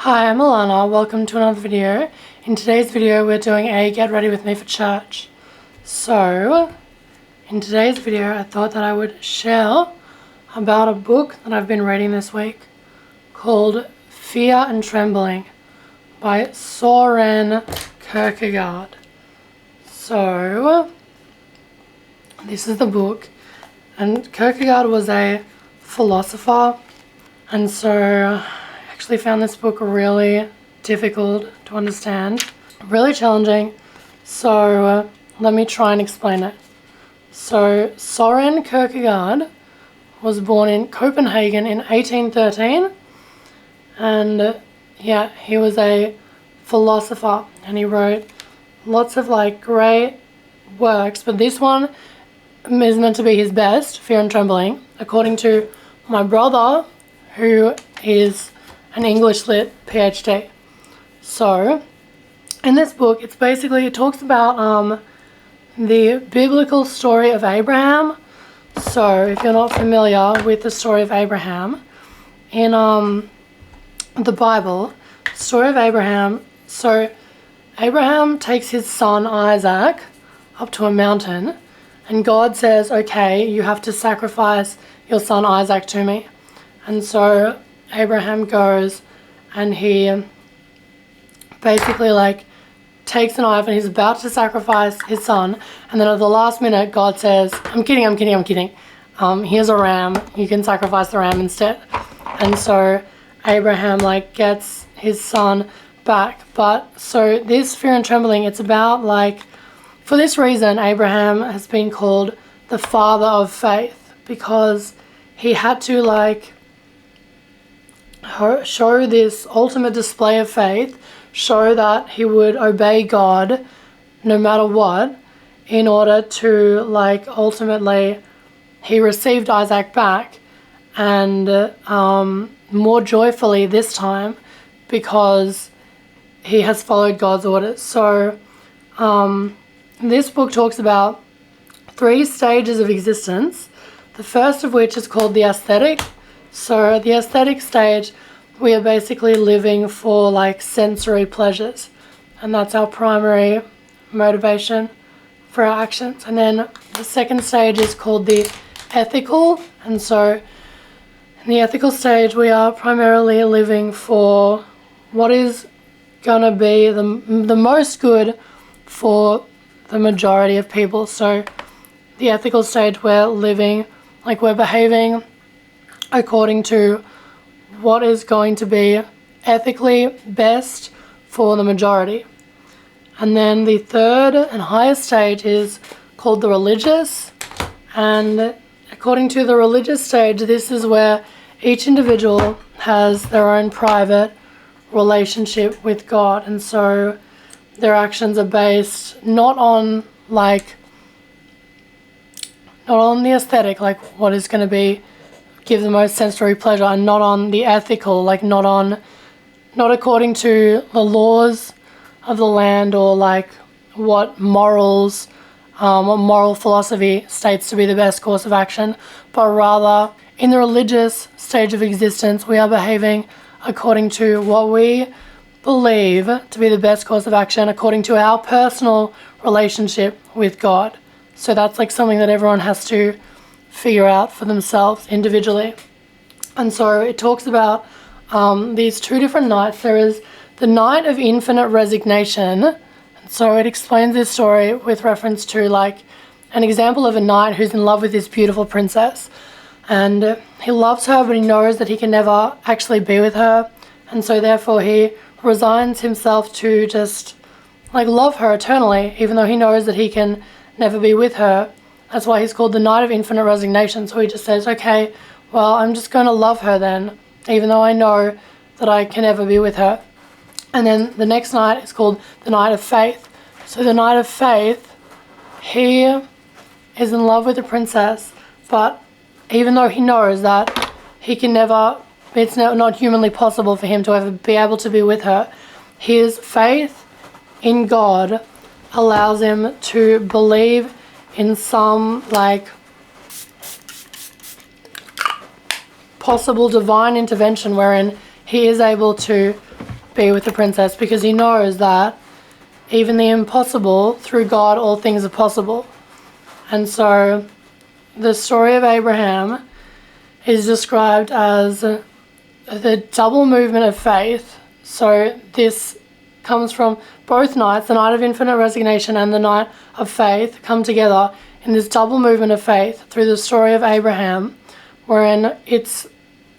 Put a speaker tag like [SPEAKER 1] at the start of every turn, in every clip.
[SPEAKER 1] Hi, I'm Alana. Welcome to another video. In today's video we're doing a get ready with me for church. So, in today's video I thought that I would share about a book that I've been reading this week called Fear and Trembling by Søren Kierkegaard. So, this is the book, and Kierkegaard was a philosopher, and so I actually found this book really difficult to understand, really challenging, so let me try and explain it. So Søren Kierkegaard was born in Copenhagen in 1813, and he was a philosopher, and he wrote lots of great works, but this one is meant to be his best, Fear and Trembling, according to my brother, who is an English Lit PhD. So, in this book, it talks about the biblical story of Abraham. So, if you're not familiar with the story of Abraham, in the Bible, story of Abraham, so Abraham takes his son Isaac up to a mountain, and God says, okay, you have to sacrifice your son Isaac to me. And so Abraham goes and he basically takes a knife and he's about to sacrifice his son, and then at the last minute God says, I'm kidding. Here's a ram, you can sacrifice the ram instead. And so Abraham gets his son back. But so this Fear and Trembling, it's about for this reason Abraham has been called the father of faith, because he had to show this ultimate display of faith, show that he would obey God no matter what, in order to ultimately he received Isaac back, and more joyfully this time, because he has followed God's orders. So this book talks about 3 stages of existence, the first of which is called the aesthetic. So the aesthetic stage, we are basically living for sensory pleasures, and that's our primary motivation for our actions. And then the second stage is called the ethical, and so in the ethical stage we are primarily living for what is going to be the most good for the majority of people. So the ethical stage, we're living, we're behaving according to what is going to be ethically best for the majority. And then the third and highest stage is called the religious, and according to the religious stage, this is where each individual has their own private relationship with God, and so their actions are based not on the aesthetic, what is going to give the most sensory pleasure, and not on the ethical, not according to the laws of the land, or what morals, what moral philosophy states to be the best course of action, but rather in the religious stage of existence we are behaving according to what we believe to be the best course of action, according to our personal relationship with God. So that's something that everyone has to figure out for themselves individually. And so it talks about these 2 different nights. There is the night of infinite resignation, and so it explains this story with reference to an example of a knight who's in love with this beautiful princess, and he loves her, but he knows that he can never actually be with her, and so therefore he resigns himself to just love her eternally, even though he knows that he can never be with her. That's why he's called the night of infinite resignation. So he just says, okay, well, I'm just going to love her then, even though I know that I can never be with her. And then the next night is called the night of faith. So the night of faith, he is in love with the princess, but even though he knows that he can never, it's not humanly possible for him to ever be able to be with her, his faith in God allows him to believe in some possible divine intervention wherein he is able to be with the princess, because he knows that even the impossible, through God, all things are possible. And so the story of Abraham is described as the double movement of faith. So this comes from both nights, the night of infinite resignation and the night of faith, come together in this double movement of faith through the story of Abraham, wherein it's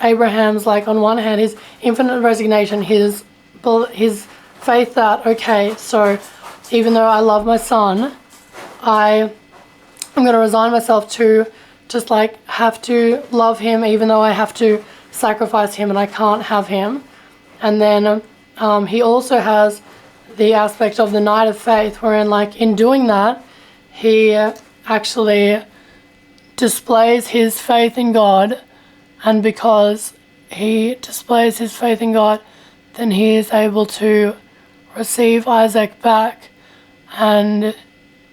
[SPEAKER 1] Abraham's, like, on one hand, his infinite resignation, his faith that, okay, so even though I love my son, I'm going to resign myself to just, like, have to love him even though I have to sacrifice him and I can't have him. And then he also has the aspect of the night of faith, wherein, like, in doing that, he actually displays his faith in God, and because he displays his faith in God, then he is able to receive Isaac back, and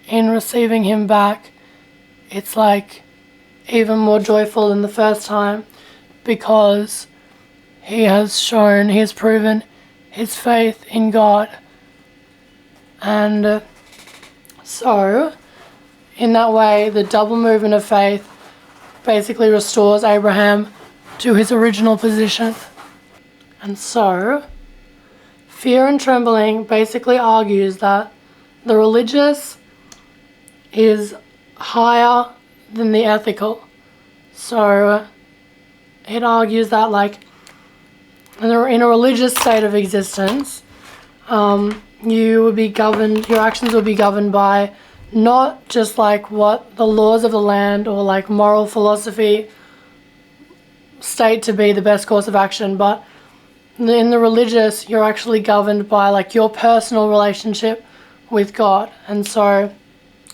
[SPEAKER 1] in receiving him back, it's like even more joyful than the first time, because he has proven his faith in God. And so in that way, the double movement of faith basically restores Abraham to his original position. And so Fear and Trembling basically argues that the religious is higher than the ethical. So it argues that, like, in a religious state of existence, your actions will be governed by not just, like, what the laws of the land or, like, moral philosophy state to be the best course of action, but in the religious, you're actually governed by, like, your personal relationship with God. And so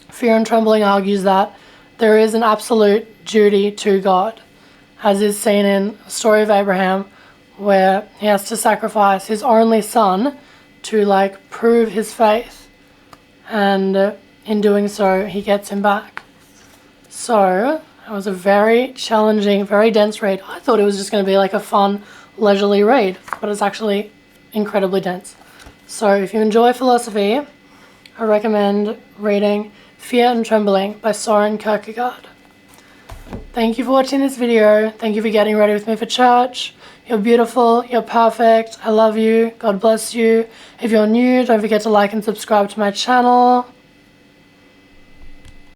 [SPEAKER 1] Fear and Trembling argues that there is an absolute duty to God, as is seen in the story of Abraham, where he has to sacrifice his only son to, like, prove his faith, and in doing so he gets him back. So it was a very challenging, very dense read. I thought it was just going to be like a fun, leisurely read, but it's actually incredibly dense. So if you enjoy philosophy, I recommend reading Fear and Trembling by Søren Kierkegaard. Thank you for watching this video. Thank you for getting ready with me for church. You're beautiful. You're perfect. I love you. God bless you. If you're new, don't forget to like and subscribe to my channel.